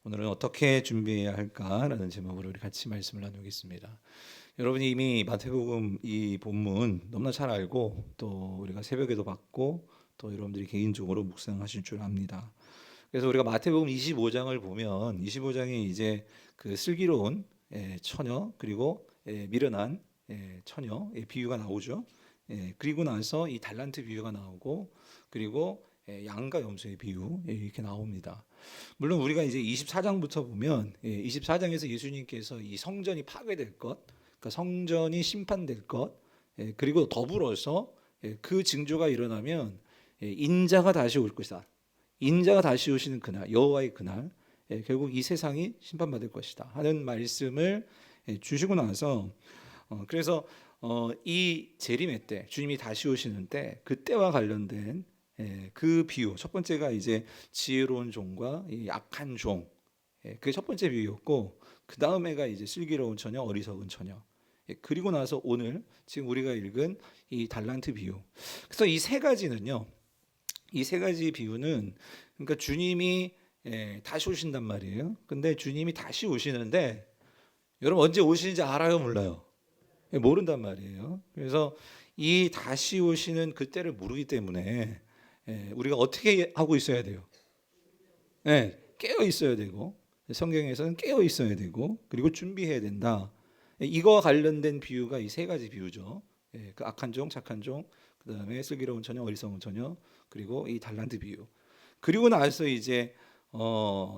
오늘은 어떻게 준비해야 할까라는 제목으로 우리 같이 말씀을 나누겠습니다. 여러분이 이미 마태복음 이 본문 너무나 잘 알고 또 우리가 새벽에도 받고 또 여러분들이 개인적으로 묵상하실 줄 압니다. 그래서 우리가 마태복음 25장을 보면 25장에 이제 그 슬기로운 처녀 그리고 미련한 처녀의 비유가 나오죠. 그리고 나서 이 달란트 비유가 나오고 그리고 양과 염소의 비유 이렇게 나옵니다. 물론 우리가 이제 24장부터 보면 24장에서 예수님께서 이 성전이 파괴될 것, 그러니까 성전이 심판될 것, 그리고 더불어서 그 징조가 일어나면 인자가 다시 올 것이다. 인자가 다시 오시는 그날, 여호와의 그날, 결국 이 세상이 심판받을 것이다 하는 말씀을 주시고 나서 그래서 이 재림의 때, 주님이 다시 오시는 때, 그때와 관련된 그 비유, 첫 번째가 이제 지혜로운 종과 이 악한 종, 그게 첫 번째 비유였고, 그 다음에가 이제 슬기로운 처녀, 어리석은 처녀. 그리고 나서 오늘 지금 우리가 읽은 이 달란트 비유. 그래서 이 세 가지는요, 이 세 가지 비유는 그러니까 주님이 다시 오신단 말이에요. 근데 주님이 다시 오시는데 여러분 언제 오시는지 알아요, 몰라요? 모른단 말이에요. 그래서 이 다시 오시는 그때를 모르기 때문에 우리가 어떻게 하고 있어야 돼요? 깨어 있어야 되고 성경에서는 깨어 있어야 되고 그리고 준비해야 된다. 이거와 관련된 비유가 이 세 가지 비유죠. 그 악한 종, 착한 종, 그다음에 슬기로운 처녀, 어리석은 처녀, 그리고 이 달란트 비유. 그리고 나서 이제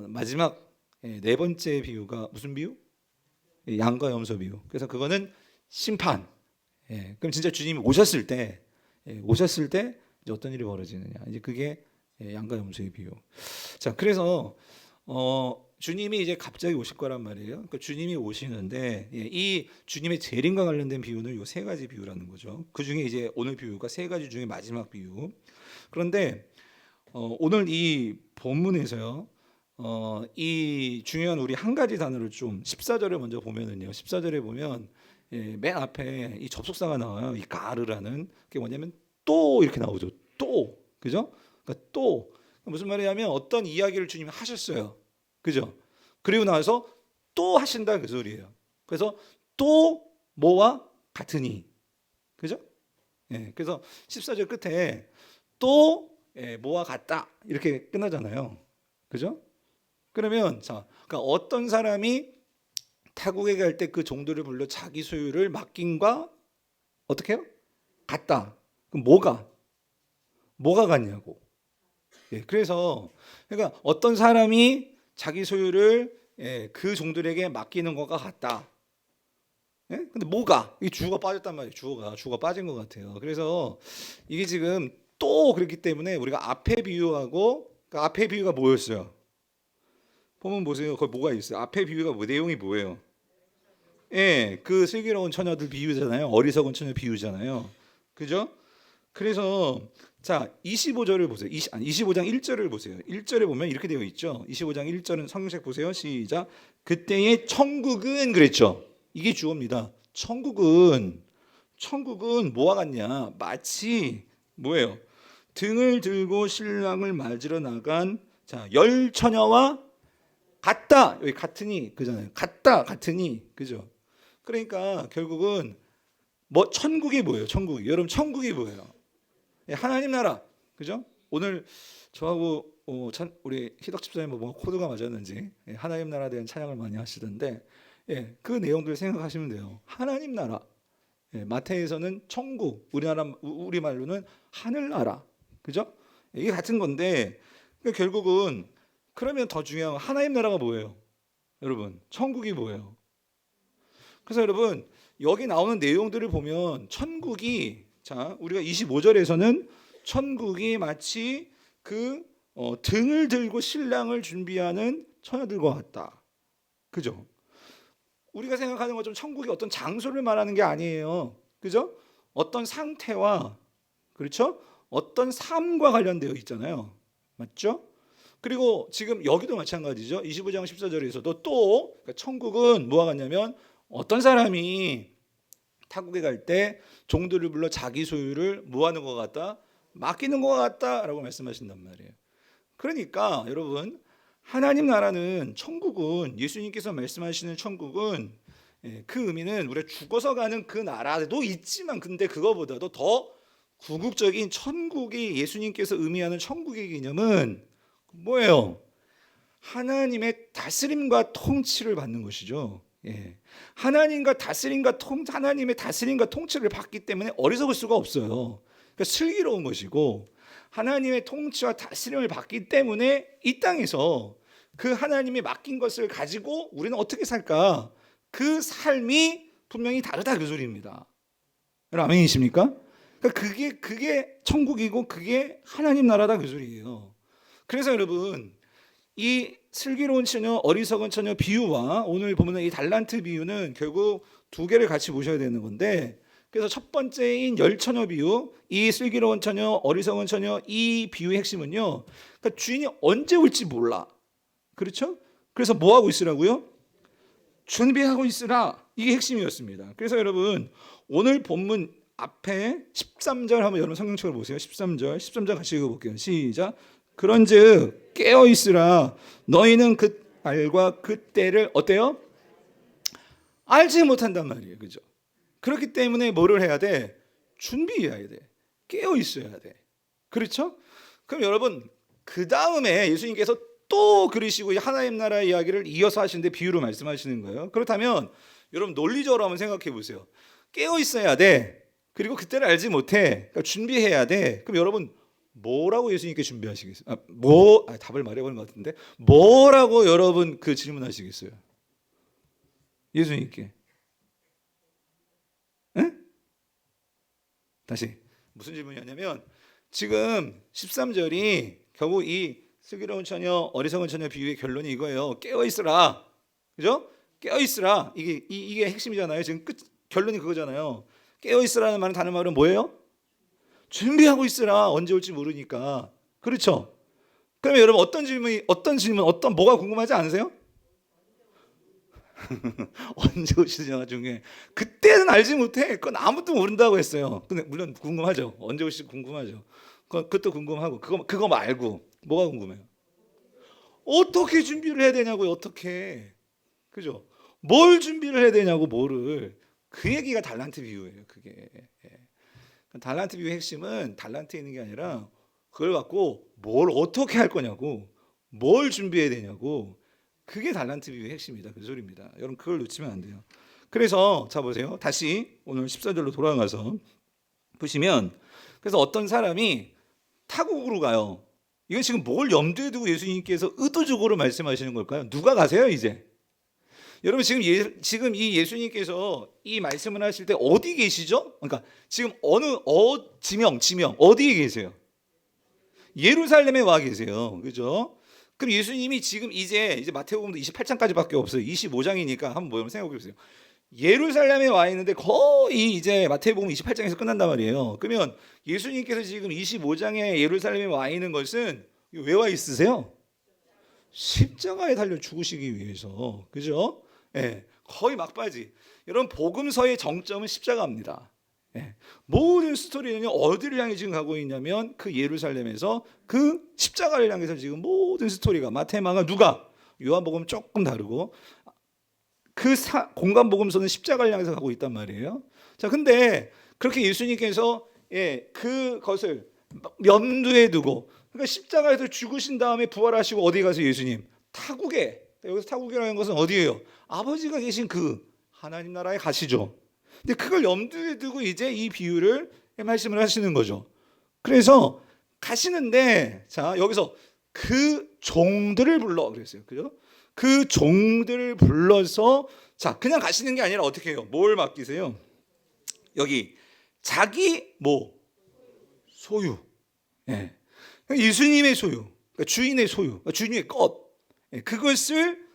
마지막 네 번째 비유가 무슨 비유? 양과 염소 비유. 그래서 그거는 심판. 그럼 진짜 주님이 오셨을 때 이제 어떤 일이 벌어지느냐. 이제 그게 양과 염소의 비유. 자, 그래서 주님이 이제 갑자기 오실 거란 말이에요. 그러니까 주님이 오시는데 이 주님의 재림과 관련된 비유는 요 세 가지 비유라는 거죠. 그 중에 이제 오늘 비유가 세 가지 중에 마지막 비유. 그런데 오늘 이 본문에서요. 이 중요한 우리 한 가지 단어를 좀 14절을 먼저 보면은요. 14절에 보면 맨 앞에 이 접속사가 나와요. 이 가르라는 그게 뭐냐면 또 이렇게 나오죠. 또. 그죠? 그러니까 또 무슨 말이냐면 어떤 이야기를 주님이 하셨어요. 그죠? 그리고 나서 또 하신다 그 소리예요. 그래서 또 뭐와 같으니. 그죠? 그래서 14절 끝에 또 뭐와 같다 이렇게 끝나잖아요. 그죠? 그러면 자, 그러니까 어떤 사람이 타국에 갈 때 그 종들을 불러 자기 소유를 맡긴과 어떻게 해요? 같다. 그럼 뭐가 같냐고. 그래서 그러니까 어떤 사람이 자기 소유를 그 종들에게 맡기는 것과 같다. 근데 뭐가? 이 주어가 빠졌단 말이에요. 주어가 빠진 것 같아요. 그래서 이게 지금 또 그렇기 때문에 우리가 앞에 비유하고 그러니까 앞에 비유가 뭐였어요? 보면 보세요. 거기 뭐가 있어요? 앞에 비유가 내용이 뭐예요? 그 슬기로운 처녀들 비유잖아요. 어리석은 처녀 비유잖아요. 그죠? 그래서 자, 25절을 보세요. 25장 1절을 보세요. 1절에 보면 이렇게 되어 있죠. 25장 1절은 성경책 보세요. 시작. 그때의 천국은 그랬죠. 이게 주어입니다. 천국은 뭐와 같냐? 마치 뭐예요? 등을 들고 신랑을 맞으러 나간 자, 열 처녀와 같다. 여기 같으니 그잖아요. 같으니 그죠? 그러니까 결국은 뭐 천국이 뭐예요? 천국이. 여러분 천국이 뭐예요? 하나님 나라. 그죠? 오늘 저하고 우리 희덕 집사님 뭐 코드가 맞았는지 하나님 나라에 대한 찬양을 많이 하시던데 그 내용들 생각하시면 돼요. 하나님 나라. 마태에서는 천국, 우리 말로는 하늘나라. 그죠? 이게 같은 건데 그러니까 결국은 그러면 더 중요한 건 하나님 나라가 뭐예요? 여러분, 천국이 뭐예요? 그래서 여러분, 여기 나오는 내용들을 보면 천국이 자, 우리가 25절에서는 천국이 마치 그 등을 들고 신랑을 준비하는 처녀들과 같다. 그죠? 우리가 생각하는 것처럼 천국이 어떤 장소를 말하는 게 아니에요. 그죠? 어떤 상태와 그렇죠? 어떤 삶과 관련되어 있잖아요. 맞죠? 그리고 지금 여기도 마찬가지죠. 25장 14절에서도 또 그러니까 천국은 뭐가 같냐면 어떤 사람이 타국에 갈 때 종들을 불러 자기 소유를 뭐 하는 것 같다? 맡기는 것 같다라고 말씀하신단 말이에요. 그러니까 여러분 하나님 나라는 천국은 예수님께서 말씀하시는 천국은 그 의미는 우리가 죽어서 가는 그 나라도 있지만 근데 그거보다도 더 궁극적인 천국이 예수님께서 의미하는 천국의 개념은 뭐예요? 하나님의 다스림과 통치를 받는 것이죠. 하나님의 다스림과 통치를 받기 때문에 어리석을 수가 없어요. 그러니까 슬기로운 것이고 하나님의 통치와 다스림을 받기 때문에 이 땅에서 그 하나님이 맡긴 것을 가지고 우리는 어떻게 살까? 그 삶이 분명히 다르다 그 소리입니다. 여러분 아멘이십니까? 그러니까 그게 천국이고 그게 하나님 나라다 그 소리예요. 그래서 여러분 이 슬기로운 처녀, 어리석은 처녀 비유와 오늘 보면 이 달란트 비유는 결국 두 개를 같이 보셔야 되는 건데, 그래서 첫 번째인 열처녀 비유, 이 슬기로운 처녀, 어리석은 처녀 이 비유의 핵심은요, 그러니까 주인이 언제 올지 몰라. 그렇죠? 그래서 뭐 하고 있으라고요? 준비하고 있으라. 이게 핵심이었습니다. 그래서 여러분 오늘 본문 앞에 13절 한번 여러분 성경책을 보세요. 13절 같이 읽어볼게요. 시작. 그런즉 깨어 있으라. 너희는 그 날과 그 때를 어때요? 알지 못한단 말이에요. 그죠? 그렇기 때문에 뭐를 해야 돼? 준비해야 돼. 깨어 있어야 돼. 그렇죠? 그럼 여러분 그 다음에 예수님께서 또 그러시고 하나님 나라 이야기를 이어서 하시는데 비유로 말씀하시는 거예요. 그렇다면 여러분 논리적으로 한번 생각해 보세요. 깨어 있어야 돼. 그리고 그때를 알지 못해. 그러니까 준비해야 돼. 그럼 여러분 뭐라고 예수님께 준비하시겠어요? 답을 말해버린 것 같은데 뭐라고 여러분 그 질문하시겠어요? 예수님께. 에? 다시 무슨 질문이었냐면 지금 13절이 결국 이 슬기로운 처녀, 어리석은 처녀 비유의 결론이 이거예요. 깨어 있으라, 그죠? 깨어 있으라. 이게 핵심이잖아요. 지금 결론이 그거잖아요. 깨어 있으라는 말은 다른 말은 뭐예요? 준비하고 있으라. 언제 올지 모르니까. 그렇죠? 그러면 여러분 뭐가 궁금하지 않으세요? 언제 오시느냐가 중요해. 그때는 알지 못해. 그건 아무도 모른다고 했어요. 근데 물론 궁금하죠. 언제 오실지 궁금하죠. 그것도 궁금하고 그거 말고 뭐가 궁금해요? 어떻게 준비를 해야 되냐고요. 어떻게. 그죠? 뭘 준비를 해야 되냐고 뭐를. 그 얘기가 달란트 비유예요. 그게. 달란트 비유의 핵심은 달란트에 있는 게 아니라 그걸 갖고 뭘 어떻게 할 거냐고 뭘 준비해야 되냐고 그게 달란트 비유의 핵심이다. 그 소리입니다. 여러분 그걸 놓치면 안 돼요. 그래서 자 보세요. 다시 오늘 14절로 돌아가서 보시면 그래서 어떤 사람이 타국으로 가요. 이건 지금 뭘 염두에 두고 예수님께서 의도적으로 말씀하시는 걸까요? 누가 가세요 이제? 여러분 지금 이 예수님께서 이 말씀을 하실 때 어디 계시죠? 그러니까 지금 지명 어디에 계세요? 예루살렘에 와 계세요. 그죠? 그럼 예수님이 지금 이제 마태복음도 28장까지밖에 없어요. 25장이니까 한번 생각해 보세요. 예루살렘에 와 있는데 거의 이제 마태복음 28장에서 끝난단 말이에요. 그러면 예수님께서 지금 25장에 예루살렘에 와 있는 것은 왜 와 있으세요? 십자가에 달려 죽으시기 위해서. 그죠? 거의 막바지. 여러분 복음서의 정점은 십자가입니다. 모든 스토리는요 어디를 향해 지금 가고 있냐면 그 예루살렘에서 그 십자가를 향해서 지금 모든 스토리가 마태, 마가, 누가 요한복음 조금 다르고 공간 복음서는 십자가를 향해서 가고 있단 말이에요. 자, 근데 그렇게 예수님께서 그것을 염두에 두고 그러니까 십자가에서 죽으신 다음에 부활하시고 어디 가서 예수님 타국에 여기서 타국이라는 것은 어디예요? 아버지가 계신 그 하나님 나라에 가시죠. 근데 그걸 염두에 두고 이제 이 비유를 말씀을 하시는 거죠. 그래서 가시는데 자 여기서 그 종들을 불러 그랬어요. 그죠? 그 종들을 불러서 자 그냥 가시는 게 아니라 어떻게 해요? 뭘 맡기세요? 여기 자기 소유. 예수님의 소유, 그러니까 주인의 소유, 그러니까 주인의 것, 그것을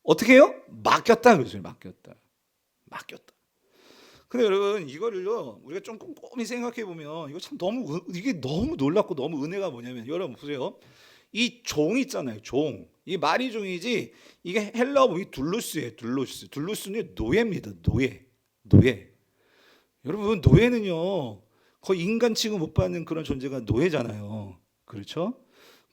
어떻게 해요? 맡겼다 그랬어요. 맡겼다. 근데 여러분 이거를요 우리가 좀 꼼꼼히 생각해 보면 이거 참 이게 너무 놀랍고 너무 은혜가 뭐냐면 여러분 보세요. 이 종 있잖아요. 종. 이 말이 종이지 이게 헬라어 이 둘루스예요. 둘루스는 노예입니다. 노예. 여러분 노예는요 거의 인간 취급 못 받는 그런 존재가 노예잖아요. 그렇죠?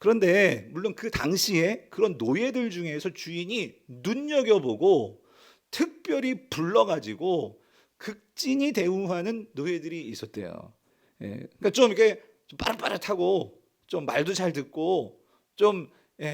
그런데 물론 그 당시에 그런 노예들 중에서 주인이 눈여겨보고 특별히 불러가지고 극진히 대우하는 노예들이 있었대요. 예, 그러니까 좀 이렇게 좀 빠릇빠릇하고 좀 말도 잘 듣고 좀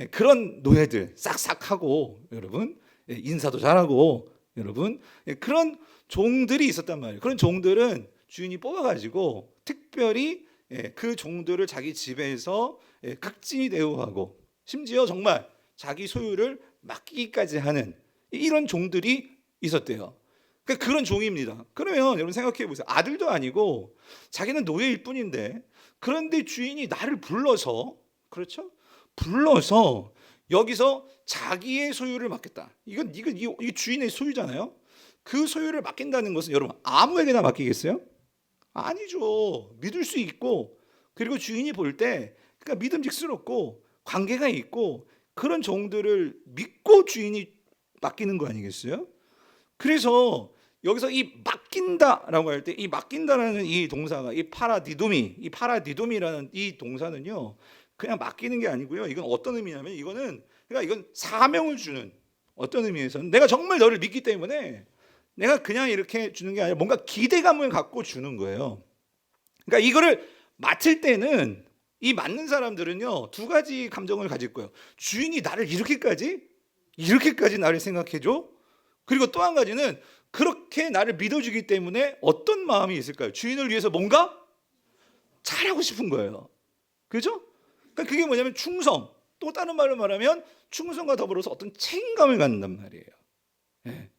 그런 노예들 싹싹하고 여러분 인사도 잘하고 여러분 그런 종들이 있었단 말이에요. 그런 종들은 주인이 뽑아가지고 특별히 그 종들을 자기 집에서 극진히 대우하고 심지어 정말 자기 소유를 맡기기까지 하는 이런 종들이 있었대요. 그러니까 그런 종입니다. 그러면 여러분 생각해 보세요. 아들도 아니고 자기는 노예일 뿐인데 그런데 주인이 나를 불러서 그렇죠? 불러서 여기서 자기의 소유를 맡겠다. 이건 이 주인의 소유잖아요. 그 소유를 맡긴다는 것은 여러분 아무에게나 맡기겠어요? 아니죠. 믿을 수 있고 그리고 주인이 볼 때 그러니까 믿음직스럽고 관계가 있고 그런 종들을 믿고 주인이 맡기는 거 아니겠어요? 그래서 여기서 이 맡긴다라고 할 때 이 맡긴다라는 이 동사가 이 파라디도미라는 이 동사는요 그냥 맡기는 게 아니고요. 이건 어떤 의미냐면 이건 사명을 주는 어떤 의미에서는 내가 정말 너를 믿기 때문에 내가 그냥 이렇게 주는 게 아니라 뭔가 기대감을 갖고 주는 거예요. 그러니까 이거를 맡을 때는 이 맡는 사람들은요 두 가지 감정을 가질 거예요. 주인이 나를 이렇게까지 나를 생각해줘. 그리고 또 한 가지는 그렇게 나를 믿어주기 때문에 어떤 마음이 있을까요? 주인을 위해서 뭔가 잘하고 싶은 거예요. 그죠? 그러니까 그게 뭐냐면 충성. 또 다른 말로 말하면 충성과 더불어서 어떤 책임감을 갖는단 말이에요. 네.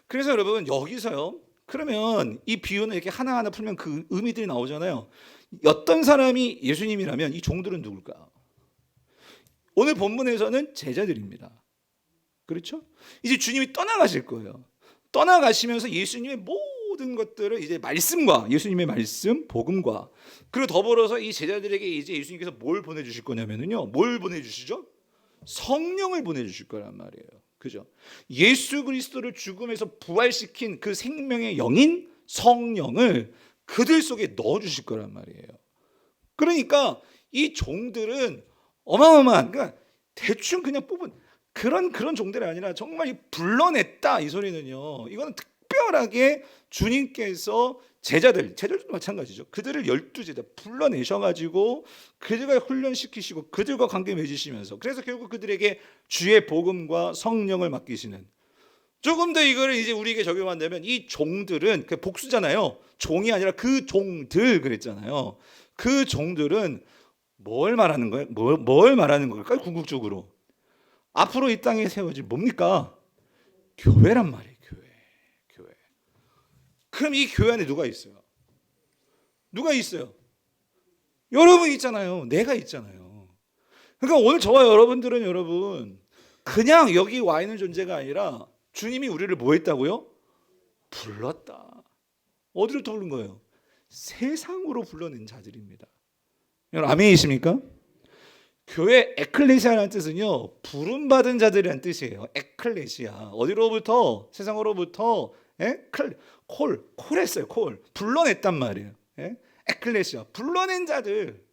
그래서 여러분 여기서요. 그러면 이 비유는 이렇게 하나하나 풀면 그 의미들이 나오잖아요. 어떤 사람이 예수님이라면 이 종들은 누굴까? 오늘 본문에서는 제자들입니다. 그렇죠? 이제 주님이 떠나가실 거예요. 떠나가시면서 예수님의 모든 것들을 이제 말씀과 예수님의 말씀, 복음과 그리고 더불어서 이 제자들에게 이제 예수님께서 뭘 보내주실 거냐면요, 뭘 보내주시죠? 성령을 보내주실 거란 말이에요. 그죠? 예수 그리스도를 죽음에서 부활시킨 그 생명의 영인 성령을 그들 속에 넣어주실 거란 말이에요. 그러니까 이 종들은 어마어마한, 그러니까 대충 그냥 뽑은 그런 종들이 아니라 정말 불러냈다 이 소리는요. 이거는 특별하게 주님께서 제자들도 마찬가지죠. 그들을 12제자 불러내셔가지고 그들과 훈련시키시고 그들과 관계 맺으시면서 그래서 결국 그들에게 주의 복음과 성령을 맡기시는 조금 더 이거를 이제 우리에게 적용한다면 이 종들은 그 복수잖아요. 종이 아니라 그 종들 그랬잖아요. 그 종들은 뭘 말하는 거예요? 뭘 말하는 걸까요? 궁극적으로 앞으로 이 땅에 세워질 뭡니까? 교회란 말이에요. 교회. 그럼 이 교회 안에 누가 있어요? 누가 있어요? 여러분 있잖아요. 내가 있잖아요. 그러니까 오늘 저와 여러분들은 여러분 그냥 여기 와 있는 존재가 아니라 주님이 우리를 뭐 했다고요? 불렀다. 어디로 또 부른 거예요? 세상으로 불러낸 자들입니다. 여러분 아멘이십니까? 교회 에클레시아라는 뜻은요 부름받은 자들이라는 뜻이에요. 에클레시아 어디로부터? 세상으로부터 콜했어요. 콜 불러냈단 말이에요. 에클레시아 불러낸 자들.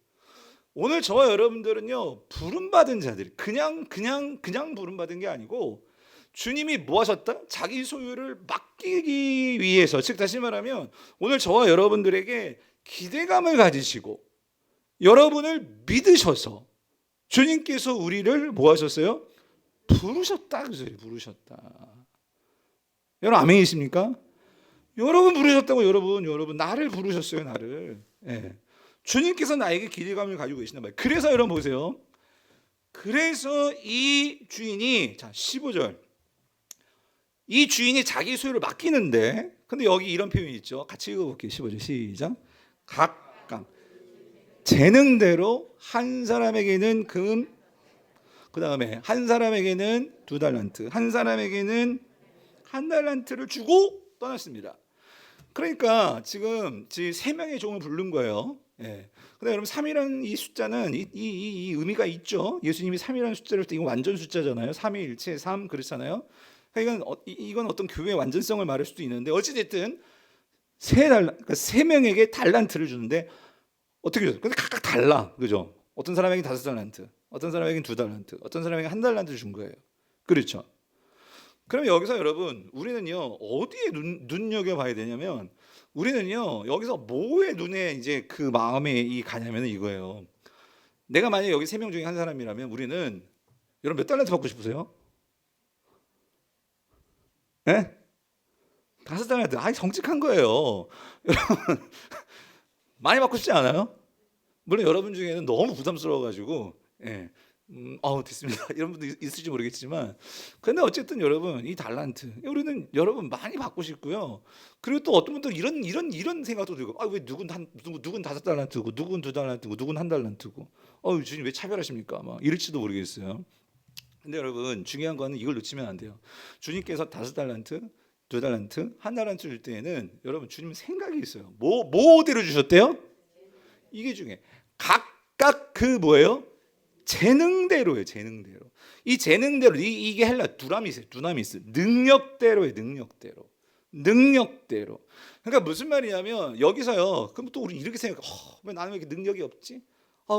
오늘 저와 여러분들은요 부름받은 자들 그냥 부름받은 게 아니고 주님이 뭐 하셨다? 자기 소유를 맡기기 위해서 즉 다시 말하면 오늘 저와 여러분들에게 기대감을 가지시고 여러분을 믿으셔서 주님께서 우리를 뭐 하셨어요? 부르셨다. 그 소리 부르셨다. 여러분 아멘이십니까? 여러분 부르셨다고 여러분 나를 부르셨어요. 나를. 주님께서 나에게 기대감을 가지고 계신단 말이에요. 그래서 여러분 보세요. 그래서 이 주인이 자 15절 이 주인이 자기 소유를 맡기는데 근데 여기 이런 표현이 있죠. 같이 읽어볼게요. 15절 시작. 각각 재능대로 한 사람에게는 금, 그 다음에 한 사람에게는 2달란트, 한 사람에게는 1달란트를 주고 떠났습니다. 그러니까 지금 3명의 종을 부른 거예요. 근데 여러분 3이라는 이 숫자는 이 의미가 있죠. 예수님이 3이라는 숫자를 때 이건 완전 숫자잖아요. 3위일체 3 그렇잖아요. 그러니까 이건 어떤 교회의 완전성을 말할 수도 있는데 어찌됐든 3명에게 달란트를 주는데 어떻게 줬어요? 근데 각각 달라. 그죠? 어떤 사람에게 5달란트, 어떤 사람에게는 2달란트, 어떤 사람에게 1달란트 준 거예요. 그렇죠? 그럼 여기서 여러분 우리는요 어디에 눈여겨 봐야 되냐면 우리는요 여기서 뭐에 눈에 이제 그 마음에 이 가냐면 이거예요. 내가 만약에 여기 3명 중에 한 사람이라면 우리는 여러분 몇 달란트 받고 싶으세요? 예? 5달란트. 아이 정직한 거예요. 여러분 많이 받고 싶지 않아요? 물론 여러분 중에는 너무 부담스러워가지고 예. 됐습니다. 이런 분도 있을지 모르겠지만, 근데 어쨌든 여러분 이 달란트 우리는 여러분 많이 받고 싶고요. 그리고 또 어떤 분들 이런 생각도 들고, 왜 누군 5달란트고 누군 2달란트고 누군 1달란트고, 주님 왜 차별하십니까? 막 이럴지도 모르겠어요. 근데 여러분 중요한 거는 이걸 놓치면 안 돼요. 주님께서 5달란트, 2달란트, 1달란트 줄 때에는 여러분 주님 생각이 있어요. 뭐대로 주셨대요? 이게 중요해. 각각 그 뭐예요? 재능대로예요. 재능대로. 이 재능대로 이게 헬라 두나미스 능력대로예요. 능력대로. 그러니까 무슨 말이냐면 여기서요. 그럼 또 우리 이렇게 생각해. 왜 나는 왜 이렇게 능력이 없지?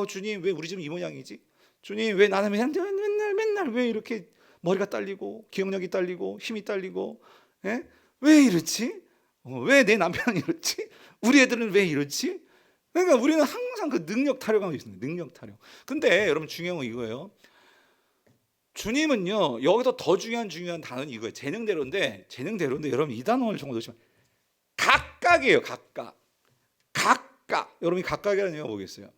주님 왜 우리 집 이 모양이지? 주님 왜 나는 맨날 왜 이렇게 머리가 딸리고 기억력이 딸리고 힘이 딸리고, 예? 왜 이렇지? 왜 내 남편은 이렇지? 우리 애들은 왜 이렇지? 그러니까 우리는 항상 그 능력 타령하고 있습니다. 능력 타령. 근데 여러분 중요한 건 이거예요. 주님은요 여기서 더 중요한 단어는 이거예요. 재능대로인데 여러분 이 단어를 정말 놓치면 각각이에요. 각각. 여러분이 각각이라는 얘기가 뭐겠어요?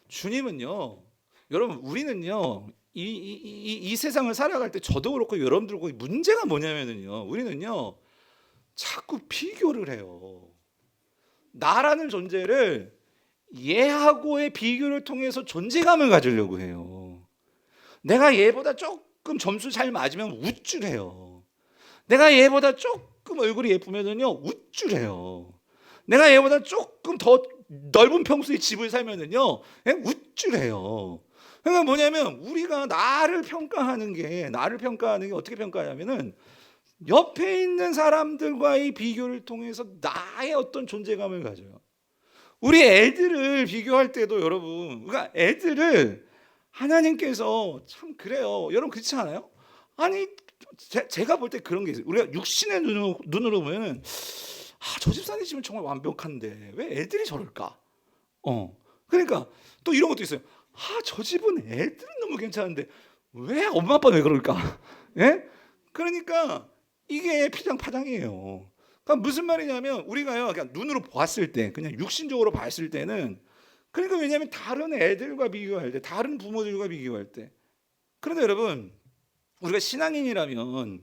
주님은요 여러분 우리는요 이 세상을 살아갈 때 저도 그렇고 여러분들도 그렇고 문제가 뭐냐면은요 우리는요 자꾸 비교를 해요. 나라는 존재를 얘하고의 비교를 통해서 존재감을 가지려고 해요. 내가 얘보다 조금 점수 잘 맞으면 우쭐해요. 내가 얘보다 조금 얼굴이 예쁘면은요 우쭐해요. 내가 얘보다 조금 더 넓은 평수의 집을 살면은요 우쭐해요. 그러니까 뭐냐면 우리가 나를 평가하는 게 어떻게 평가하냐면은 옆에 있는 사람들과의 비교를 통해서 나의 어떤 존재감을 가져요. 우리 애들을 비교할 때도 여러분, 그러니까 애들을 하나님께서 참 그래요. 여러분 그렇지 않아요? 아니 제가 볼 때 그런 게 있어요. 우리가 육신의 눈으로 보면은 저 집사님 집은 정말 완벽한데 왜 애들이 저럴까? 그러니까 또 이런 것도 있어요. 저 집은 애들은 너무 괜찮은데 왜 엄마 아빠는 왜 그럴까? 예? 그러니까 이게 피장파장이에요. 그러니까 무슨 말이냐면 우리가요 그냥 눈으로 보았을 때 그냥 육신적으로 봤을 때는, 그러니까 왜냐하면 다른 애들과 비교할 때 다른 부모들과 비교할 때, 그런데 여러분 우리가 신앙인이라면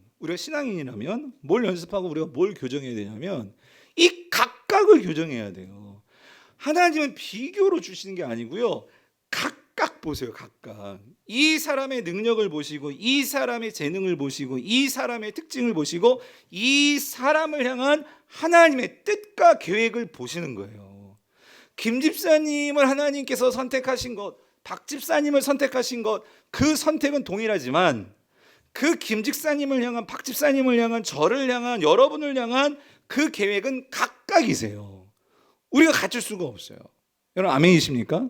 뭘 연습하고 우리가 뭘 교정해야 되냐면 이 각각을 교정해야 돼요. 하나님은 비교로 주시는 게 아니고요 각각 보세요. 각각 이 사람의 능력을 보시고 이 사람의 재능을 보시고 이 사람의 특징을 보시고 이 사람을 향한 하나님의 뜻과 계획을 보시는 거예요. 김 집사님을 하나님께서 선택하신 것, 박 집사님을 선택하신 것, 그 선택은 동일하지만 그 김 집사님을 향한, 박 집사님을 향한, 저를 향한, 여러분을 향한 그 계획은 각각이세요. 우리가 갖출 수가 없어요. 여러분 아멘이십니까?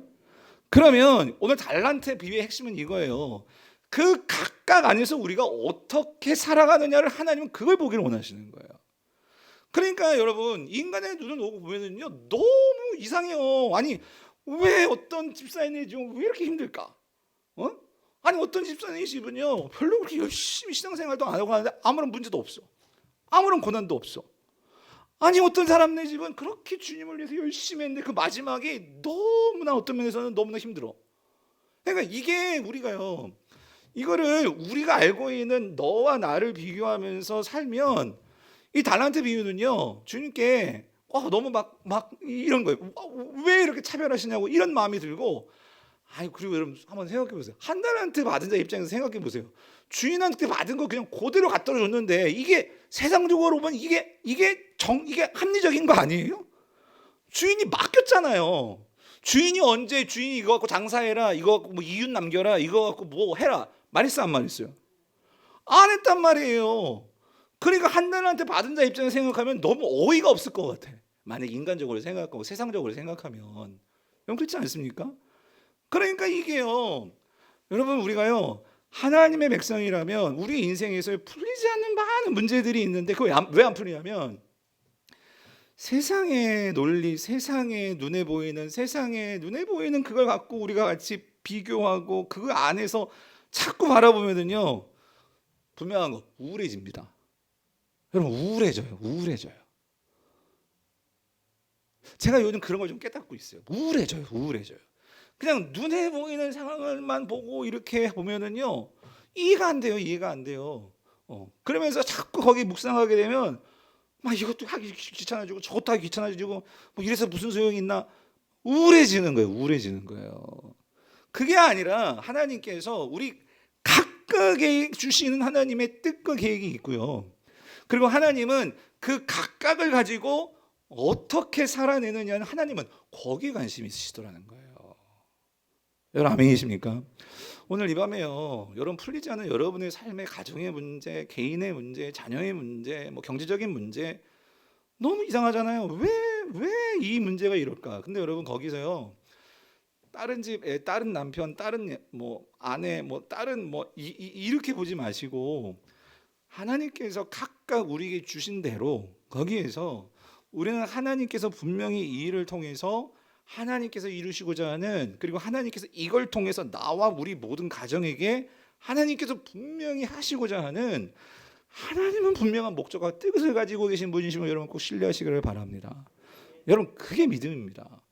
그러면 오늘 달란트의 비유의 핵심은 이거예요. 그 각각 안에서 우리가 어떻게 살아가느냐를 하나님은 그걸 보기를 원하시는 거예요. 그러니까 여러분 인간의 눈을 놓고 보면은요 너무 이상해요. 아니 왜 어떤 집사님의 집은 왜 이렇게 힘들까? 아니 어떤 집사님의 집은요 별로 그렇게 열심히 신앙생활도 안 하고 하는데 아무런 문제도 없어. 아무런 고난도 없어. 아니 어떤 사람네 집은 그렇게 주님을 위해서 열심히 했는데 그 마지막이 너무나 어떤 면에서는 너무나 힘들어. 그러니까 이게 우리가요 이거를 우리가 알고 있는 너와 나를 비교하면서 살면 이 달란트 비유는요 주님께 너무 막 이런 거예요. 왜 이렇게 차별하시냐고 이런 마음이 들고, 그리고 여러분 한번 생각해 보세요. 1달란트 받은 자 입장에서 생각해 보세요. 주인한테 받은 거 그냥 그대로 갖다 줬는데 이게 세상적으로 보면 이게 합리적인 거 아니에요? 주인이 맡겼잖아요. 주인이 언제 주인이 이거 갖고 장사해라, 이거 갖고 뭐 이윤 남겨라, 이거 갖고 뭐 해라 말했어 안 말했어요? 안 했단 말이에요. 그러니까 1달란트 받은 자 입장에서 생각하면 너무 어이가 없을 것 같아. 만약 인간적으로 생각하고 세상적으로 생각하면. 그렇지 않습니까? 그러니까 이게요 여러분 우리가요 하나님의 백성이라면 우리 인생에서 풀리지 않는 많은 문제들이 있는데 그거 왜 안 풀리냐면 세상의 논리, 세상의 눈에 보이는 그걸 갖고 우리가 같이 비교하고 그 안에서 자꾸 바라보면은요 분명한 거 우울해집니다. 여러분 우울해져요. 제가 요즘 그런 걸 좀 깨닫고 있어요. 우울해져요. 그냥 눈에 보이는 상황을만 보고 이렇게 보면은요 이해가 안 돼요. 그러면서 자꾸 거기 묵상하게 되면 막 이것도 하기 귀찮아지고 저것도 하기 귀찮아지고 뭐 이래서 무슨 소용이 있나 우울해지는 거예요. 그게 아니라 하나님께서 우리 각각에 주시는 하나님의 뜻과 계획이 있고요. 그리고 하나님은 그 각각을 가지고 어떻게 살아내느냐는 하나님은 거기에 관심이 있으시더라는 거예요. 여러분 아멘이십니까? 오늘 이 밤에요 여러분 풀리지 않은 여러분의 삶의 가정의 문제, 개인의 문제, 자녀의 문제, 뭐 경제적인 문제 너무 이상하잖아요. 왜 이 문제가 이럴까? 근데 여러분 거기서요 다른 집 애, 다른 남편, 다른 뭐 아내, 뭐 다른 뭐 이렇게 보지 마시고 하나님께서 각각 우리에게 주신 대로 거기에서 우리는 하나님께서 분명히 이 일을 통해서 하나님께서 이루시고자 하는 그리고 하나님께서 이걸 통해서 나와 우리 모든 가정에게 하나님께서 분명히 하시고자 하는 하나님은 분명한 목적과 뜻을 가지고 계신 분이심을 여러분 꼭 신뢰하시기를 바랍니다. 여러분 그게 믿음입니다.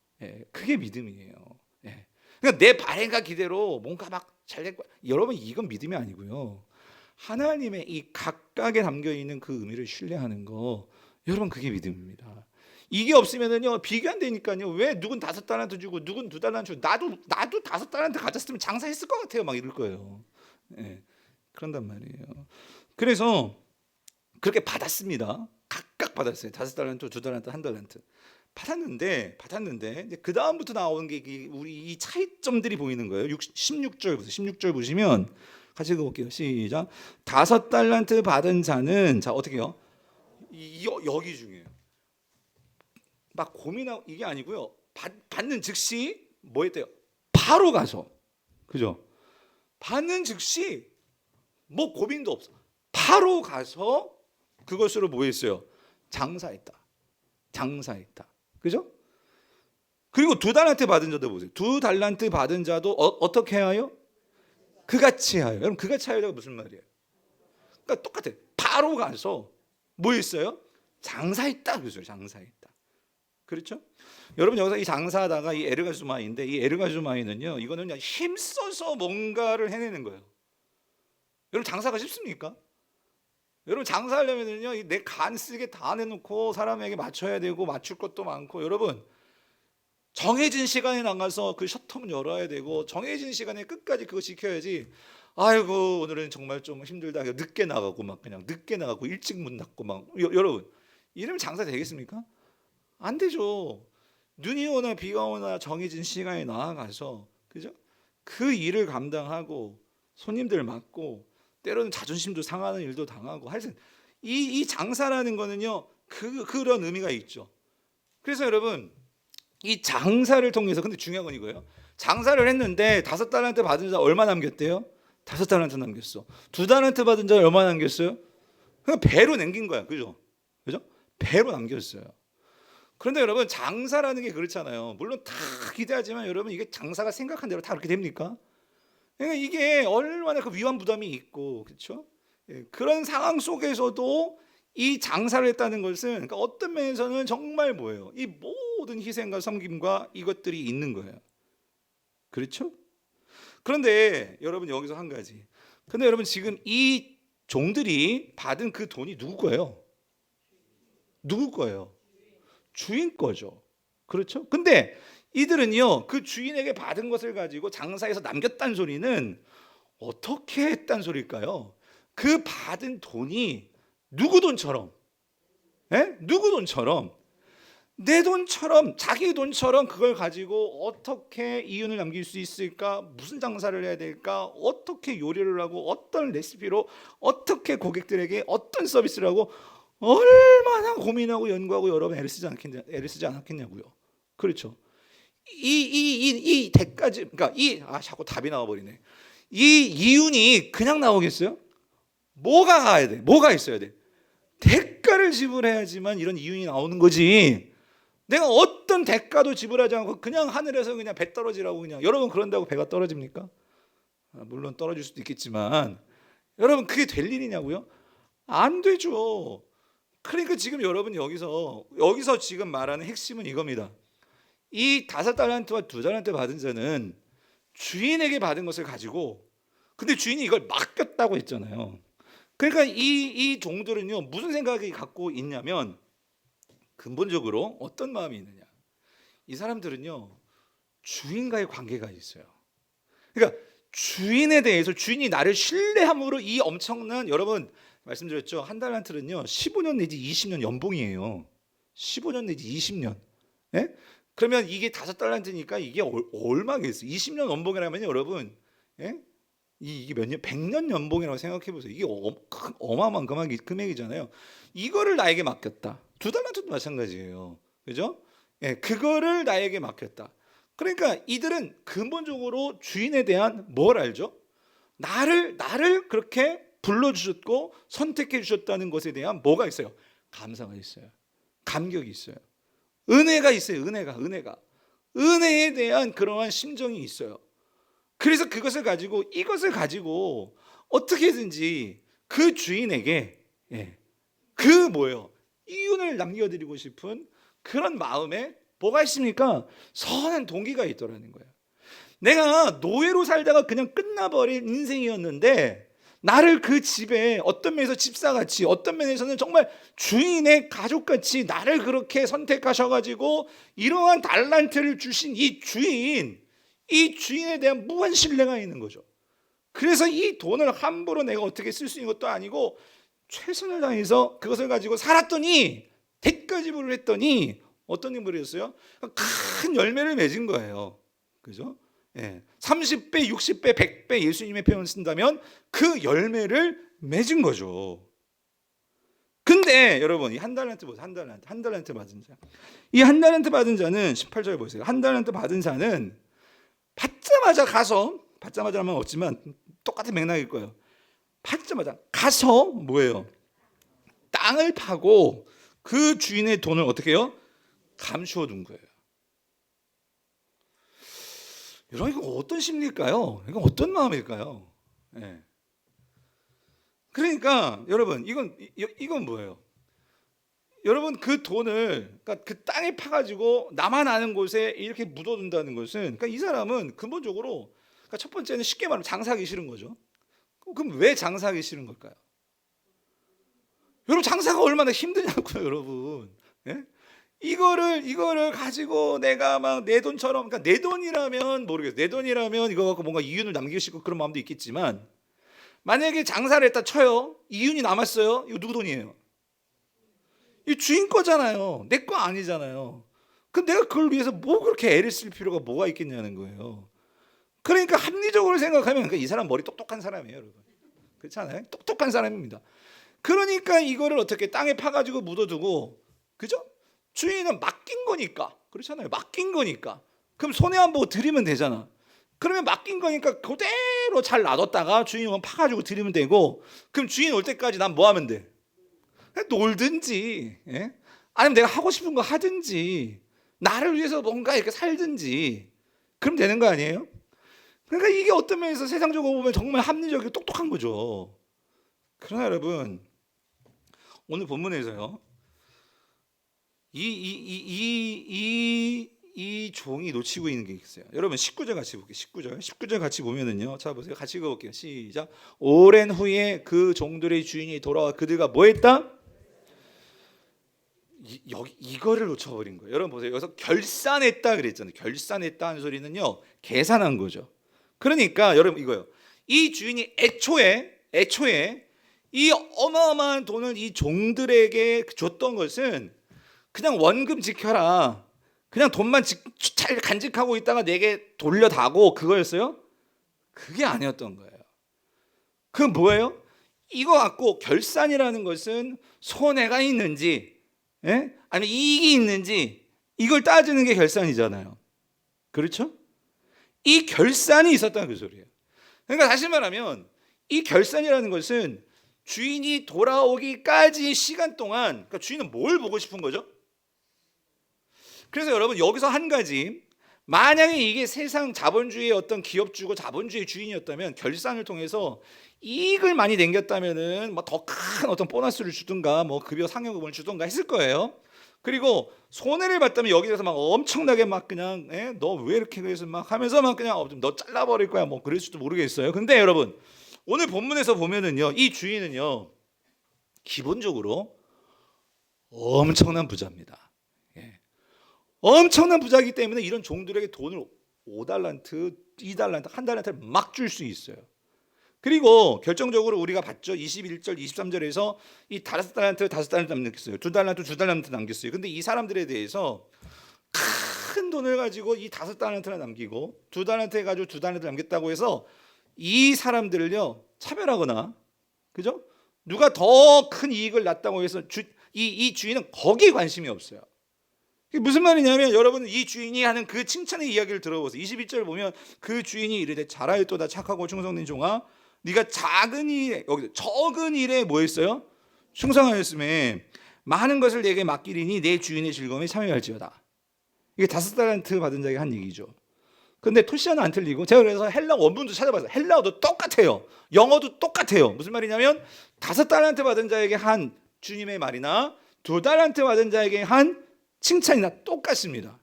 그게 믿음이에요. 그러니까 내 바램과 기대로 뭔가 막 잘 될 거야. 여러분 이건 믿음이 아니고요. 하나님의 이 각각에 담겨 있는 그 의미를 신뢰하는 거 여러분 그게 믿음입니다. 이게 없으면은요 비교 안 되니까요. 왜 누군 5달란트 주고 누군 2달란트 주고 나도 5달란트 가졌으면 장사했을 것 같아요. 막 이럴 거예요. 그런단 말이에요. 그래서 그렇게 받았습니다. 각각 받았어요. 5달란트, 2달란트, 1달란트 받았는데 이제 그 다음부터 나오는 게 우리 이 차이점들이 보이는 거예요. 16절 보시면 같이 읽어볼게요. 시작. 5달란트 받은 자는 자 어떻게 해요? 여기 중요해요. 막 고민하고 이게 아니고요. 받는 즉시 뭐 했대요? 바로 가서 그죠? 받는 즉시 뭐 고민도 없어. 바로 가서 그것으로 뭐 했어요? 장사했다. 그죠? 그리고 2달란트 받은 자도 보세요. 2달란트 받은 자도 어떻게 하여? 그같이 하여. 여러분 그같이 하여가 무슨 말이에요? 그러니까 똑같아요. 바로 가서 뭐 했어요? 장사했다. 그죠? 장사했다. 그렇죠? 여러분 여기서 이 장사하다가 이 에르가주마인데 이 에르가주마이는요 이거는 그냥 힘써서 뭔가를 해내는 거예요. 여러분 장사가 쉽습니까? 여러분 장사하려면요 내 간 쓰게 다 내놓고 사람에게 맞춰야 되고 맞출 것도 많고 여러분 정해진 시간에 나가서 그 셔터문 열어야 되고 정해진 시간에 끝까지 그거 지켜야지. 아이고 오늘은 정말 좀 힘들다. 늦게 나가고 막 그냥 늦게 나가고 일찍 문 닫고 막 여러분 이러면 장사 되겠습니까? 안 되죠. 눈이 오나 비가 오나 정해진 시간에 나아가서 그죠? 그 일을 감당하고 손님들 맡고 때로는 자존심도 상하는 일도 당하고 하여튼 이 장사라는 거는요 그런 의미가 있죠. 그래서 여러분 이 장사를 통해서 근데 중요한 건 이거예요. 장사를 했는데 5달란트 받은 자 얼마 남겼대요? 5달란트 남겼어. 2달란트 받은 자 얼마 남겼어요? 그냥 배로 남긴 거야. 그죠? 배로 남겼어요. 그런데 여러분 장사라는 게 그렇잖아요. 물론 다 기대하지만 여러분 이게 장사가 생각한 대로 다 그렇게 됩니까? 그러니까 이게 얼마나 그 위험 부담이 있고 그렇죠? 그런 상황 속에서도 이 장사를 했다는 것은 그러니까 어떤 면에서는 정말 뭐예요? 이 모든 희생과 섬김과 이것들이 있는 거예요. 그렇죠? 그런데 여러분 여기서 한 가지. 근데 여러분 지금 이 종들이 받은 그 돈이 누구 거예요? 누구 거예요? 주인 거죠. 그렇죠? 근데 이들은요 그 주인에게 받은 것을 가지고 장사해서 남겼다는 소리는 어떻게 했단 소리일까요? 그 받은 돈이 누구 돈처럼 누구 돈처럼 내 돈처럼 자기 돈처럼 그걸 가지고 어떻게 이윤을 남길 수 있을까? 무슨 장사를 해야 될까? 어떻게 요리를 하고 어떤 레시피로 어떻게 고객들에게 어떤 서비스를 하고 얼마나 고민하고 연구하고 여러분 애를 쓰지 않았겠냐고요. 그렇죠? 이 대까지 그러니까 자꾸 답이 나와 버리네. 이 이윤이 그냥 나오겠어요? 뭐가 가야 돼? 뭐가 있어야 돼? 대가를 지불해야지만 이런 이윤이 나오는 거지. 내가 어떤 대가도 지불하지 않고 그냥 하늘에서 그냥 배 떨어지라고 그냥. 여러분 그런다고 배가 떨어집니까? 물론 떨어질 수도 있겠지만 여러분 그게 될 일이냐고요? 안 되죠. 그러니까 지금 여러분 여기서 지금 말하는 핵심은 이겁니다. 이 5달란트와 2달란트 받은 자는 주인에게 받은 것을 가지고, 근데 주인이 이걸 맡겼다고 했잖아요. 그러니까 이 종들은요 무슨 생각이 갖고 있냐면, 근본적으로 어떤 마음이 있느냐, 이 사람들은요 주인과의 관계가 있어요. 그러니까 주인에 대해서, 주인이 나를 신뢰함으로 이 엄청난, 여러분 말씀드렸죠, 한 달란트는요 15년 내지 20년 연봉이에요. 15년 내지 20년. 예? 그러면 이게 5달란트니까 이게 얼마겠어요? 20년 연봉이라면 여러분, 예? 이게 몇 년? 100년 연봉이라고 생각해 보세요. 이게 어마어마한 금액이잖아요. 이거를 나에게 맡겼다. 2달란트도 마찬가지예요. 그죠? 예, 그거를 나에게 맡겼다. 그러니까 이들은 근본적으로 주인에 대한 뭘 알죠? 나를 그렇게 불러주셨고 선택해 주셨다는 것에 대한 뭐가 있어요? 감사가 있어요. 감격이 있어요. 은혜가 있어요. 은혜에 대한 그러한 심정이 있어요. 그래서 이것을 가지고 어떻게든지 그 주인에게, 그 뭐예요? 이윤을 남겨드리고 싶은 그런 마음에 뭐가 있습니까? 선한 동기가 있더라는 거예요. 내가 노예로 살다가 그냥 끝나버린 인생이었는데, 나를 그 집에 어떤 면에서 집사같이, 어떤 면에서는 정말 주인의 가족같이 나를 그렇게 선택하셔가지고 이러한 달란트를 주신 이 주인에 대한 무한 신뢰가 있는 거죠. 그래서 이 돈을 함부로 내가 어떻게 쓸 수 있는 것도 아니고 최선을 다해서 그것을 가지고 살았더니, 대가 지불을 했더니 어떤 일이 벌어졌어요? 큰 열매를 맺은 거예요. 그죠? 30배, 60배, 100배 예수님의 표현을 쓴다면 그 열매를 맺은 거죠. 근데 여러분, 이 한 달란트 보세요. 한 달란트 받은 자. 이 한 달란트 받은 자는 18절 보세요. 한 달란트 받은 자는 받자마자 하면 없지만 똑같은 맥락일 거예요. 받자마자 가서 뭐예요? 땅을 파고 그 주인의 돈을 어떻게 해요? 감추어 둔 거예요. 여러분, 이거 어떤 심리일까요? 이건 어떤 마음일까요? 그러니까 여러분, 이건 뭐예요? 여러분, 그 돈을, 그러니까 그 땅에 파가지고 나만 아는 곳에 이렇게 묻어둔다는 것은, 그러니까 이 사람은 근본적으로, 그러니까 첫 번째는 쉽게 말하면 장사하기 싫은 거죠. 그럼 왜 장사하기 싫은 걸까요? 여러분, 장사가 얼마나 힘드냐고요, 여러분. 이거를 가지고 내가 막 내 돈처럼, 그러니까 내 돈이라면 모르겠어요. 내 돈이라면 이거 갖고 뭔가 이윤을 남기고 싶고 그런 마음도 있겠지만, 만약에 장사를 했다 쳐요. 이윤이 남았어요. 이거 누구 돈이에요? 이 주인 거잖아요. 내 거 아니잖아요. 그럼 내가 그걸 위해서 뭐 그렇게 애를 쓸 필요가 뭐가 있겠냐는 거예요. 그러니까 합리적으로 생각하면, 그러니까 이 사람 머리 똑똑한 사람이에요, 여러분. 그렇잖아요. 똑똑한 사람입니다. 그러니까 이거를 어떻게 땅에 파가지고 묻어두고, 그죠? 주인은 맡긴 거니까, 그렇잖아요. 맡긴 거니까. 그럼 손해 안 보고 드리면 되잖아. 그러면 맡긴 거니까 그대로 잘 놔뒀다가 주인은 파가지고 드리면 되고, 그럼 주인 올 때까지 난 뭐 하면 돼? 놀든지, 아니면 내가 하고 싶은 거 하든지, 나를 위해서 뭔가 이렇게 살든지, 그럼 되는 거 아니에요? 그러니까 이게 어떤 면에서 세상적으로 보면 정말 합리적이고 똑똑한 거죠. 그러나 여러분, 오늘 본문에서요, 이 종이 놓치고 있는 게 있어요. 여러분 19절 같이 볼게요. 19절 같이 보면은요. 자 보세요. 같이 읽어볼게요. 시작. 오랜 후에 그 종들의 주인이 돌아와 그들과 뭐 했다? 이거를 놓쳐버린 거예요. 여러분 보세요. 여기서 결산했다 그랬잖아요. 결산했다 하는 소리는요, 계산한 거죠. 그러니까 여러분 이거요. 이 주인이 애초에 이 어마어마한 돈을 이 종들에게 줬던 것은 그냥 원금 지켜라, 그냥 돈만 잘 간직하고 있다가 내게 돌려다고, 그거였어요? 그게 아니었던 거예요. 그건 뭐예요? 이거 갖고 결산이라는 것은 손해가 있는지, 아니면 이익이 있는지, 이걸 따지는 게 결산이잖아요. 그렇죠? 이 결산이 있었다는 그 소리예요. 그러니까 다시 말하면 이 결산이라는 것은 주인이 돌아오기까지의 시간 동안, 그러니까 주인은 뭘 보고 싶은 거죠? 그래서 여러분 여기서 한 가지, 만약에 이게 세상 자본주의의 어떤 기업주고 자본주의 주인이었다면 결산을 통해서 이익을 많이 남겼다면은 뭐 더 큰 어떤 보너스를 주든가 뭐 급여 상여금을 주든가 했을 거예요. 그리고 손해를 봤다면 여기에서 막 엄청나게 막 그냥 너 왜 이렇게 그래서 막 하면서 막 그냥 너 잘라버릴 거야 뭐 그럴 수도 모르겠어요. 근데 여러분 오늘 본문에서 보면은요, 이 주인은요 기본적으로 엄청난 부자입니다. 예. 엄청난 부자이기 때문에 이런 종들에게 돈을 5달란트, 2달란트, 1달란트를 막 줄 수 있어요. 그리고 결정적으로 우리가 봤죠. 21절, 23절에서 이 5달란트, 5달란트 남겼어요. 2달란트, 2달란트 남겼어요. 근데 이 사람들에 대해서 큰 돈을 가지고 이 5달란트나 남기고 2달란트 해가지고 2달란트 남겼다고 해서 이 사람들을요 차별하거나, 그죠? 누가 더 큰 이익을 났다고 해서 이 주인은 거기에 관심이 없어요. 그게 무슨 말이냐면 여러분 이 주인이 하는 그 칭찬의 이야기를 들어보세요. 21절 보면 그 주인이 이르되 잘하였도다 착하고 충성된 종아, 네가 작은 일에, 여기 적은 일에 뭐 했어요? 충성하였음에 많은 것을 내게 맡기리니 내 주인의 즐거움에 참여할지어다. 이게 5달란트 받은 자에게 한 얘기죠. 근데 토시아는 안 틀리고, 제가 그래서 헬라 원문도 찾아봤어요. 헬라어도 똑같아요. 영어도 똑같아요. 무슨 말이냐면 5달란트 받은 자에게 한 주님의 말이나 2달란트 받은 자에게 한 칭찬이나 똑같습니다.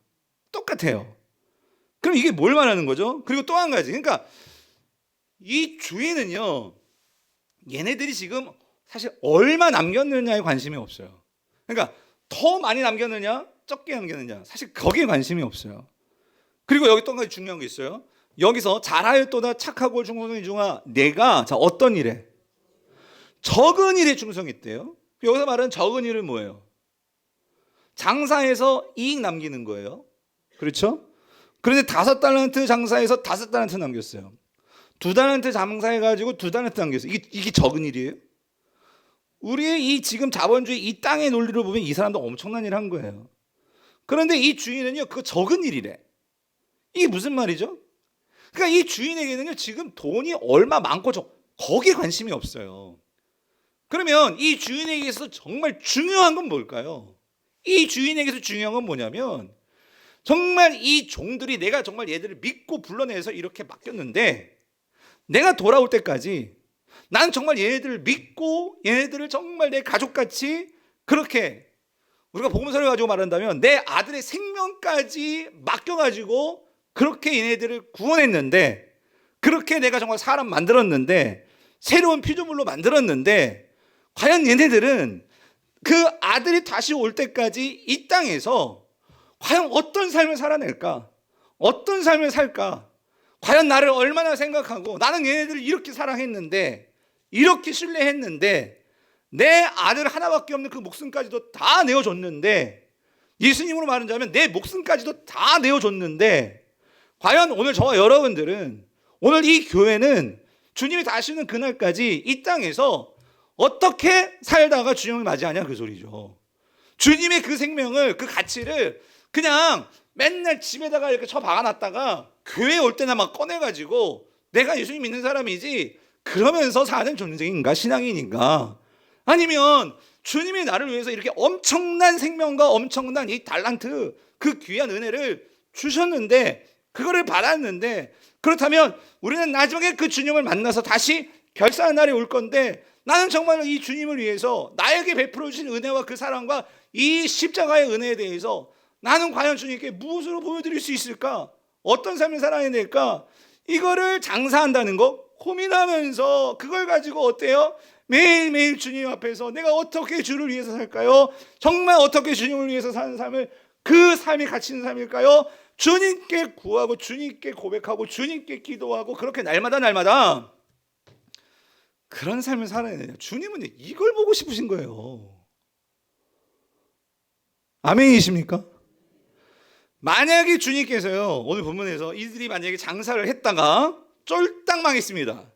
똑같아요. 그럼 이게 뭘 말하는 거죠? 그리고 또 한 가지, 그러니까 이 주인은요 얘네들이 지금 사실 얼마 남겼느냐에 관심이 없어요. 그러니까 더 많이 남겼느냐 적게 남겼느냐 사실 거기에 관심이 없어요. 그리고 여기 또 한 가지 중요한 게 있어요. 여기서 잘하였도다 착하고 충성된 종아, 내가 자 어떤 일에? 적은 일에 충성했대요. 여기서 말하는 적은 일은 뭐예요? 장사해서 이익 남기는 거예요. 그렇죠? 그런데 5달란트 장사해서 5달란트 남겼어요. 2달란트 장사해가지고 2달란트 남겼어요. 이게 적은 일이에요? 우리의 이 지금 자본주의 이 땅의 논리를 보면 이 사람도 엄청난 일을 한 거예요. 그런데 이 주인은요 그거 적은 일이래. 이게 무슨 말이죠? 그러니까 이 주인에게는요 지금 돈이 얼마 많고 거기에 관심이 없어요. 그러면 이 주인에게서 정말 중요한 건 뭘까요? 이 주인에게서 중요한 건 뭐냐면 정말 이 종들이 내가 정말 얘들을 믿고 불러내서 이렇게 맡겼는데 내가 돌아올 때까지 나는 정말 얘네들을 믿고 얘네들을 정말 내 가족같이, 그렇게 우리가 복음서를 가지고 말한다면 내 아들의 생명까지 맡겨가지고 그렇게 얘네들을 구원했는데, 그렇게 내가 정말 사람 만들었는데 새로운 피조물로 만들었는데 과연 얘네들은 그 아들이 다시 올 때까지 이 땅에서 과연 어떤 삶을 살아낼까? 어떤 삶을 살까? 과연 나를 얼마나 생각하고, 나는 얘네들을 이렇게 사랑했는데 이렇게 신뢰했는데 내 아들 하나밖에 없는 그 목숨까지도 다 내어줬는데, 예수님으로 말하자면 내 목숨까지도 다 내어줬는데 과연 오늘 저와 여러분들은, 오늘 이 교회는 주님이 다시 오는 그날까지 이 땅에서 어떻게 살다가 주님을 맞이하냐 그 소리죠. 주님의 그 생명을, 그 가치를 그냥 맨날 집에다가 이렇게 박아놨다가 교회에 올 때나 막 꺼내가지고 내가 예수님 믿는 사람이지 그러면서 사는 존재인가, 신앙인인가? 아니면 주님이 나를 위해서 이렇게 엄청난 생명과 엄청난 이 달란트, 그 귀한 은혜를 주셨는데, 그거를 받았는데, 그렇다면 우리는 나중에 그 주님을 만나서 다시 결산의 날이 올 건데 나는 정말 이 주님을 위해서 나에게 베풀어 주신 은혜와 그 사랑과 이 십자가의 은혜에 대해서 나는 과연 주님께 무엇으로 보여드릴 수 있을까? 어떤 삶을 살아야 될까? 이거를 장사한다는 거 고민하면서 그걸 가지고 어때요? 매일매일 주님 앞에서 내가 어떻게 주를 위해서 살까요? 정말 어떻게 주님을 위해서 사는 삶을, 그 삶이 가치 있는 삶일까요? 주님께 구하고 주님께 고백하고 주님께 기도하고 그렇게 날마다 그런 삶을 살아야 돼요. 주님은 이걸 보고 싶으신 거예요. 아멘이십니까? 만약에 주님께서요 오늘 본문에서 이들이 만약에 장사를 했다가 쫄딱 망했습니다.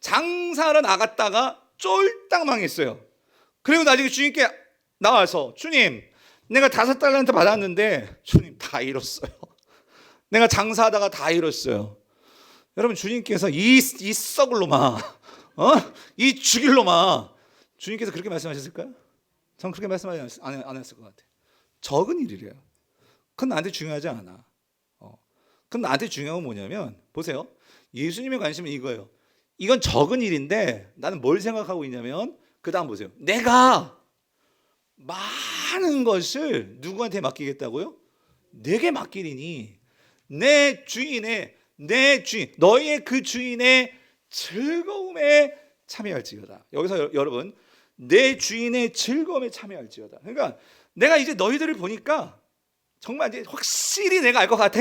장사를 나갔다가 쫄딱 망했어요. 그리고 나중에 주님께 나와서 주님, 내가 5달란트 받았는데 주님 다 잃었어요. 내가 장사하다가 다 잃었어요. 여러분 주님께서 이 썩을 놈아, 이 죽일 놈아, 주님께서 그렇게 말씀하셨을까요? 전 그렇게 말씀하지 안 했을 것 같아요. 적은 일이래요. 그건 나한테 중요하지 않아. 그럼 나한테 중요한 건 뭐냐면, 보세요. 예수님의 관심은 이거예요. 이건 적은 일인데 나는 뭘 생각하고 있냐면, 그 다음 보세요. 내가 많은 것을 누구한테 맡기겠다고요? 내게 맡기리니 내 주인, 너희의 그 주인의 즐거움에 참여할지어다. 여기서 여러분, 내 주인의 즐거움에 참여할지어다. 그러니까 내가 이제 너희들을 보니까 정말 이제 확실히 내가 알 것 같아.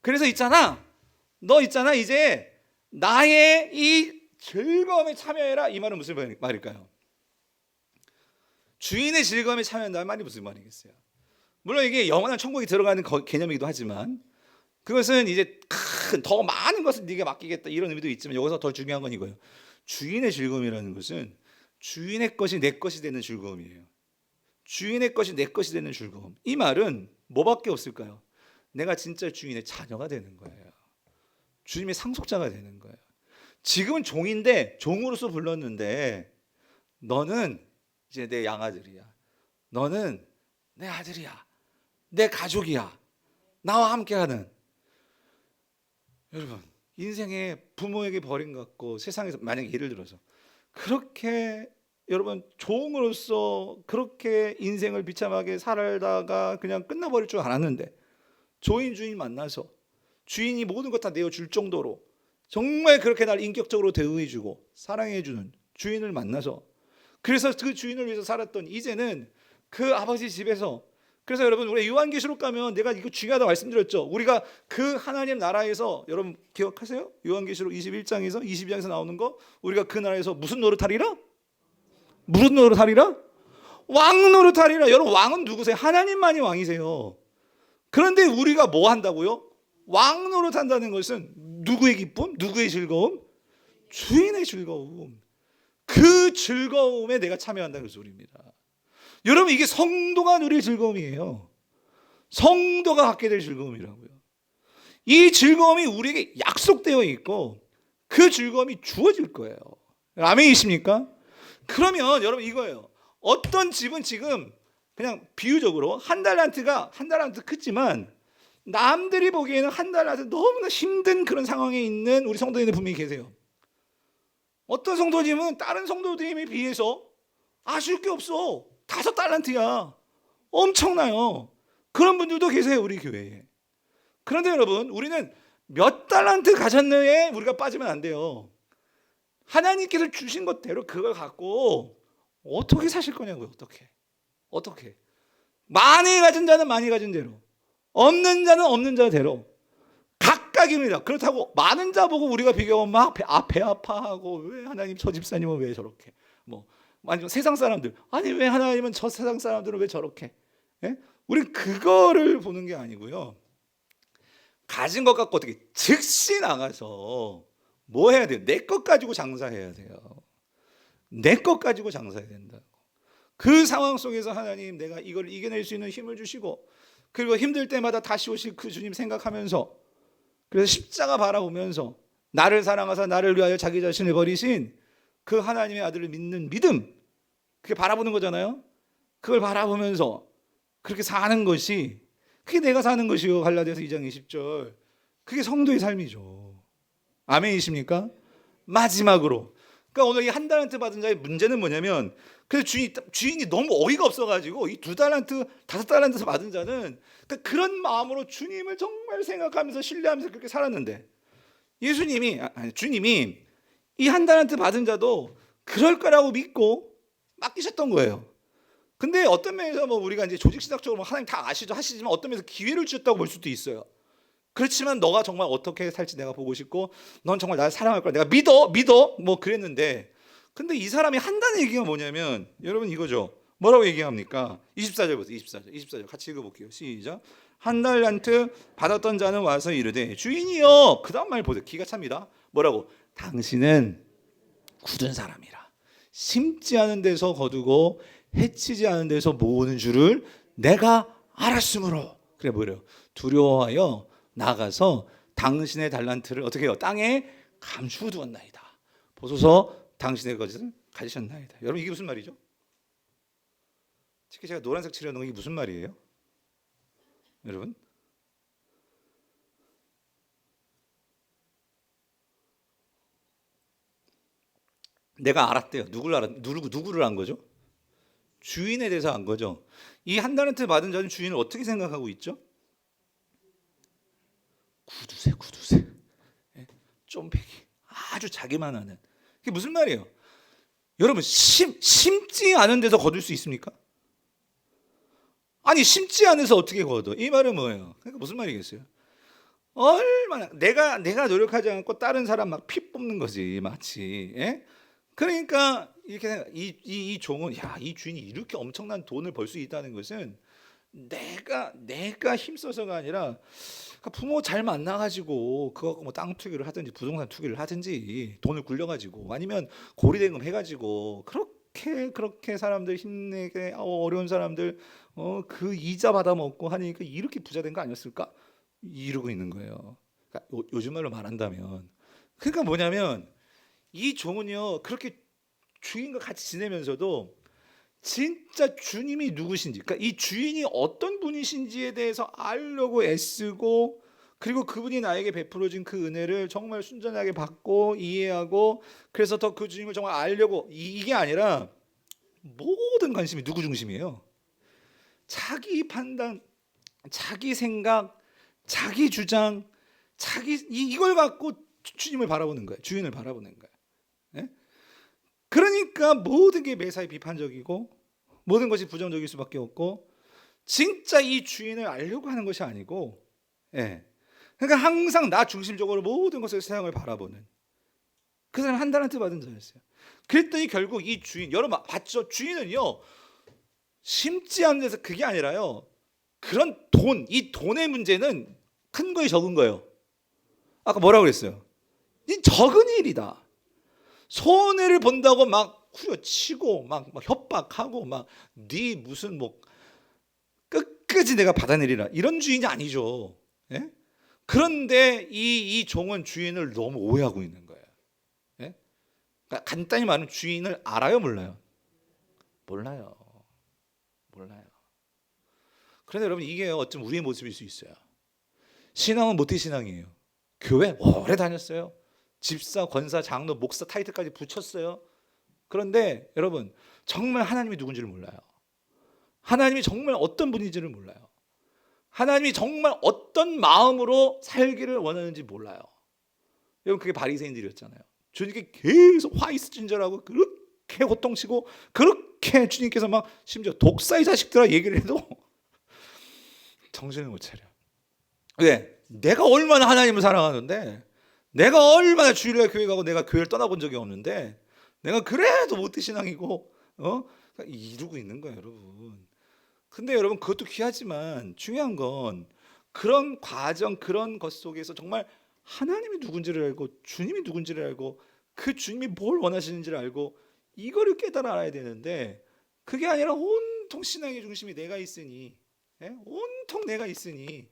그래서 너 있잖아, 이제 나의 이 즐거움에 참여해라. 이 말은 무슨 말일까요? 주인의 즐거움에 참여한다는 말이 무슨 말이겠어요? 물론 이게 영원한 천국에 들어가는 개념이기도 하지만, 그것은 이제 더 많은 것을 네가 맡기겠다 이런 의미도 있지만, 여기서 더 중요한 건 이거예요. 주인의 즐거움이라는 것은 주인의 것이 내 것이 되는 즐거움이에요. 주인의 것이 내 것이 되는 즐거움. 이 말은 뭐밖에 없을까요? 내가 진짜 주인의 자녀가 되는 거예요. 주님의 상속자가 되는 거예요. 지금은 종인데, 종으로서 불렀는데, 너는 이제 내 양아들이야. 너는 내 아들이야. 내 가족이야. 나와 함께하는. 여러분, 인생에 부모에게 버림받고 세상에서 만약에 예를 들어서 그렇게 여러분 종으로서 그렇게 인생을 비참하게 살다가 그냥 끝나버릴 줄 알았는데, 주인 만나서 주인이 모든 것 다 내어줄 정도로 정말 그렇게 날 인격적으로 대우해주고 사랑해주는 주인을 만나서, 그래서 그 주인을 위해서 살았던 이제는 그 아버지 집에서, 그래서 여러분 우리 요한계시록 가면 내가 이거 중요하다고 말씀드렸죠. 우리가 그 하나님 나라에서, 여러분 기억하세요? 요한계시록 21장에서 22장에서 나오는 거, 우리가 그 나라에서 무슨 노릇하리라? 무슨 노릇하리라? 왕 노릇하리라. 여러분 왕은 누구세요? 하나님만이 왕이세요. 그런데 우리가 뭐 한다고요? 왕 노릇한다는 것은 누구의 기쁨? 누구의 즐거움? 주인의 즐거움. 그 즐거움에 내가 참여한다는 소리입니다. 여러분 이게 성도가 누릴 즐거움이에요. 성도가 갖게 될 즐거움이라고요. 이 즐거움이 우리에게 약속되어 있고 그 즐거움이 주어질 거예요. 아멘이십니까? 그러면 여러분 이거예요. 어떤 집은 지금 그냥 비유적으로 한 달란트 크지만 남들이 보기에는 한 달란트 너무나 힘든 그런 상황에 있는 우리 성도님들 분명히 계세요. 어떤 성도님은 다른 성도님에 비해서 아쉬울 게 없어. 5달란트야. 엄청나요. 그런 분들도 계세요, 우리 교회에. 그런데 여러분, 우리는 몇 달란트 가졌느에 우리가 빠지면 안 돼요. 하나님께서 주신 것대로 그걸 갖고 어떻게 사실 거냐고요. 어떻게 많이 가진 자는 많이 가진 대로, 없는 자는 없는 자대로 각각입니다. 그렇다고 많은 자 보고 우리가 비교하면 막 배 아파하고, 왜 하나님 저 집사님은 왜 저렇게, 아니면 세상 사람들, 아니 왜 하나님은 저 세상 사람들은 왜 저렇게, 예? 우리는 그거를 보는 게 아니고요. 가진 것 갖고 어떻게 즉시 나가서 뭐 해야 돼요? 내 것 가지고 장사해야 돼요. 내 것 가지고 장사해야 된다고. 그 상황 속에서 하나님, 내가 이걸 이겨낼 수 있는 힘을 주시고, 그리고 힘들 때마다 다시 오실 그 주님 생각하면서, 그래서 십자가 바라보면서 나를 사랑하사 나를 위하여 자기 자신을 버리신 그 하나님의 아들을 믿는 믿음, 그게 바라보는 거잖아요. 그걸 바라보면서 그렇게 사는 것이, 그게 내가 사는 것이요. 갈라디아서 2장 20절. 그게 성도의 삶이죠. 아멘이십니까? 마지막으로, 그러니까 오늘 이 한 달란트 받은 자의 문제는 뭐냐면, 그래서 주인이 너무 어이가 없어가지고 이 2달란트, 5달란트 받은 자는 그런 마음으로 주님을 정말 생각하면서 신뢰하면서 그렇게 살았는데, 주님이 이 한 달란트 받은 자도 그럴 거라고 믿고 맡기셨던 거예요. 근데 어떤 면에서 우리가 이제 조직신학적으로 하나님 다 아시죠, 하시지만 어떤 면에서 기회를 주셨다고 볼 수도 있어요. 그렇지만 너가 정말 어떻게 살지 내가 보고 싶고, 넌 정말 나를 사랑할 거야, 내가 믿어 그랬는데, 근데 이 사람이 한다는 얘기가 뭐냐면, 여러분 이거죠. 뭐라고 얘기합니까? 24절 보세요. 24절 같이 읽어볼게요. 시작. 한 달란트 받았던 자는 와서 이르되 주인이여, 그 다음 말 보세요. 기가 찹니다. 뭐라고? 당신은 굳은 사람이라 심지 않은 데서 거두고 해치지 않은 데서 모으는 줄을 내가 알았으므로, 그래 뭐래요? 두려워하여 나가서 당신의 달란트를 어떻게 해요? 땅에 감추두었나이다. 보소서 당신의 것을 가지셨나이다. 여러분 이게 무슨 말이죠? 특히 제가 노란색 칠해놓은 게 무슨 말이에요? 여러분 내가 알았대요. 누구를 안 거죠? 주인에 대해서 안 거죠. 이 한 달란트 받은 자는 주인을 어떻게 생각하고 있죠? 구두쇠. 쫌패기. 아주 자기만 하는. 그게 무슨 말이에요? 여러분 심지 않은 데서 거둘 수 있습니까? 아니 심지 않아서 어떻게 거둬? 이 말은 뭐예요? 그러니까 무슨 말이겠어요? 얼마나 내가 노력하지 않고 다른 사람 막 피 뽑는 거지 마치. 예? 그러니까 이렇게 이 종은 이 주인이 이렇게 엄청난 돈을 벌 수 있다는 것은 내가 힘써서가 아니라 부모 잘 만나가지고 그거 뭐 땅 투기를 하든지 부동산 투기를 하든지 돈을 굴려가지고 아니면 고리대금 해가지고 그렇게 사람들 힘내게 어려운 사람들 그 이자 받아 먹고 하니까 이렇게 부자 된 거 아니었을까 이러고 있는 거예요. 그러니까 요즘 말로 말한다면 그러니까 뭐냐면 이 종은요 그렇게 주인과 같이 지내면서도 진짜 주님이 누구신지, 그러니까 이 주인이 어떤 분이신지에 대해서 알려고 애쓰고 그리고 그분이 나에게 베풀어진 그 은혜를 정말 순전하게 받고 이해하고 그래서 더 그 주님을 정말 알려고 이게 아니라 모든 관심이 누구 중심이에요? 자기 판단, 자기 생각, 자기 주장, 이걸 갖고 주님을 바라보는 거예요. 주인을 바라보는 거예요. 네? 그러니까 모든 게 매사에 비판적이고 모든 것이 부정적일 수밖에 없고 진짜 이 주인을 알려고 하는 것이 아니고 그러니까 항상 나 중심적으로 모든 것을 세상을 바라보는 그 사람 한 달란트 받은 자였어요. 그랬더니 결국 이 주인 여러분 봤죠? 주인은요 심지 않은 데서 그게 아니라요 그런 이 돈의 문제는 큰 거에 적은 거예요. 아까 뭐라고 그랬어요? 이 적은 일이다. 손해를 본다고 막 후려치고 막 협박하고 막 네 무슨 뭐 끝까지 내가 받아내리라 이런 주인이 아니죠. 예? 그런데 이 종은 주인을 너무 오해하고 있는 거예요. 예? 그러니까 간단히 말하면 주인을 알아요, 몰라요? 몰라요. 그런데 여러분 이게 어쩜 우리의 모습일 수 있어요. 신앙은 모태 신앙이에요. 교회 오래 다녔어요. 집사, 권사, 장로, 목사 타이틀까지 붙였어요. 그런데 여러분 정말 하나님이 누군지를 몰라요. 하나님이 정말 어떤 분인지를 몰라요. 하나님이 정말 어떤 마음으로 살기를 원하는지 몰라요. 여러분 그게 바리새인들이었잖아요. 주님께 계속 화이스진절하고 그렇게 호통치고 그렇게 주님께서 막 심지어 독사의 자식들아 얘기를 해도 정신을 못 차려. 왜? 내가 얼마나 하나님을 사랑하는데 내가 얼마나 주일날 교회 가고 내가 교회를 떠나본 적이 없는데 내가 그래도 모태 신앙이고 그러니까 이러고 있는 거예요, 여러분. 근데 여러분 그것도 귀하지만 중요한 건 그런 과정 그런 것 속에서 정말 하나님이 누군지를 알고 주님이 누군지를 알고 그 주님이 뭘 원하시는지를 알고 이거를 깨달아 알아야 되는데 그게 아니라 온통 신앙의 중심이 내가 있으니 온통 내가 있으니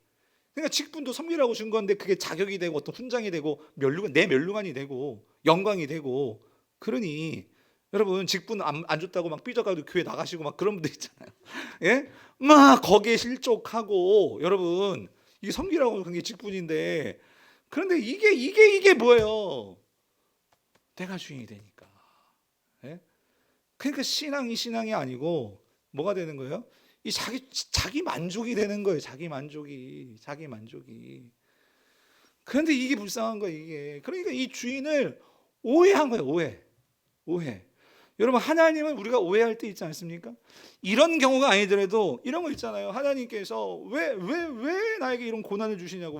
그러니까 직분도 섬기라고 준 건데 그게 자격이 되고 어떤 훈장이 되고 내 멸류관이 되고 영광이 되고 그러니 여러분 직분 안 줬다고 막 삐져가지고 교회 나가시고 막 그런 분들 있잖아요. 예? 막 거기에 실족하고 여러분 이게 섬기라고 한 게 직분인데 그런데 이게 뭐예요? 내가 주인이 되니까. 예? 그러니까 신앙이 아니고 뭐가 되는 거예요? 이 자기 만족이 되는 거예요. 자기 만족이. 그런데 이게 불쌍한 거예요. 이게 그러니까 이 주인을 오해한 거예요. 오해. 여러분 하나님은 우리가 오해할 때 있지 않습니까? 이런 경우가 아니더라도 이런 거 있잖아요. 하나님께서 왜 나에게 이런 고난을 주시냐고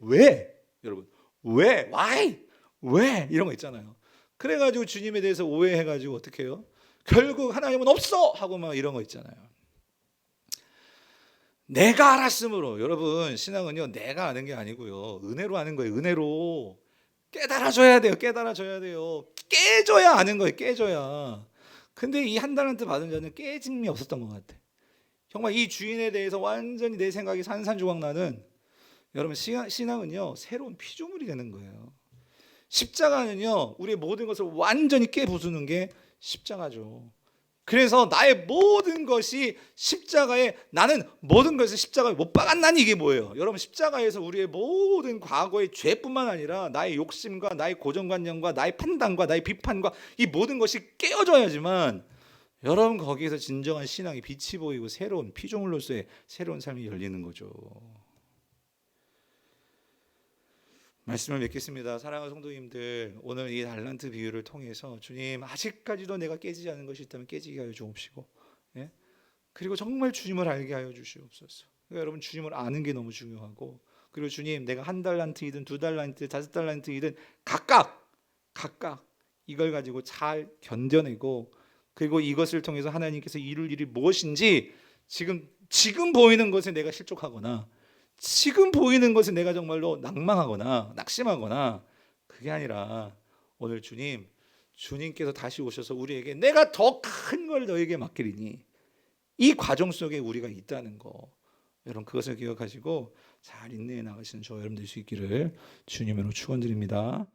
왜 여러분 왜 why 왜 이런 거 있잖아요. 그래가지고 주님에 대해서 오해해가지고 어떻게 해요? 결국 하나님은 없어 하고 막 이런 거 있잖아요. 내가 알았으므로 여러분 신앙은요 내가 아는 게 아니고요 은혜로 아는 거예요. 은혜로 깨달아줘야 돼요. 깨져야 아는 거예요. 깨져야. 근데 이 한 달란트 받은 자는 깨짐이 없었던 것 같아. 정말 이 주인에 대해서 완전히 내 생각이 산산조각 나는 여러분 신앙은요 새로운 피조물이 되는 거예요. 십자가는요 우리의 모든 것을 완전히 깨부수는 게 십자가죠. 그래서 나의 모든 것이 십자가에, 나는 모든 것을 십자가에 못 박았나니, 이게 뭐예요? 여러분, 십자가에서 우리의 모든 과거의 죄뿐만 아니라 나의 욕심과 나의 고정관념과 나의 판단과 나의 비판과 이 모든 것이 깨어져야지만 여러분 거기에서 진정한 신앙의 빛이 보이고 새로운 피조물로서의 새로운 삶이 열리는 거죠. 말씀을 맺겠습니다. 사랑하는 성도님들, 오늘 이 달란트 비유를 통해서 주님, 아직까지도 내가 깨지지 않은 것이 있다면 깨지게 하여 주옵시고, 예? 그리고 정말 주님을 알게 하여 주시옵소서. 그러니까 여러분, 주님을 아는 게 너무 중요하고, 그리고 주님, 내가 1달란트이든 2달란트, 5달란트이든 각각 이걸 가지고 잘 견뎌내고, 그리고 이것을 통해서 하나님께서 이룰 일이 무엇인지 지금 보이는 것에 내가 실족하거나 지금 보이는 것에 내가 정말로 낭망하거나 낙심하거나, 그게 아니라 오늘 주님께서 다시 오셔서 우리에게 내가 더 큰 걸 너에게 맡기리니, 이 과정 속에 우리가 있다는 거, 여러분 그것을 기억하시고 잘 인내해 나가시는 저 여러분 될 수 있기를 주님으로 축원드립니다.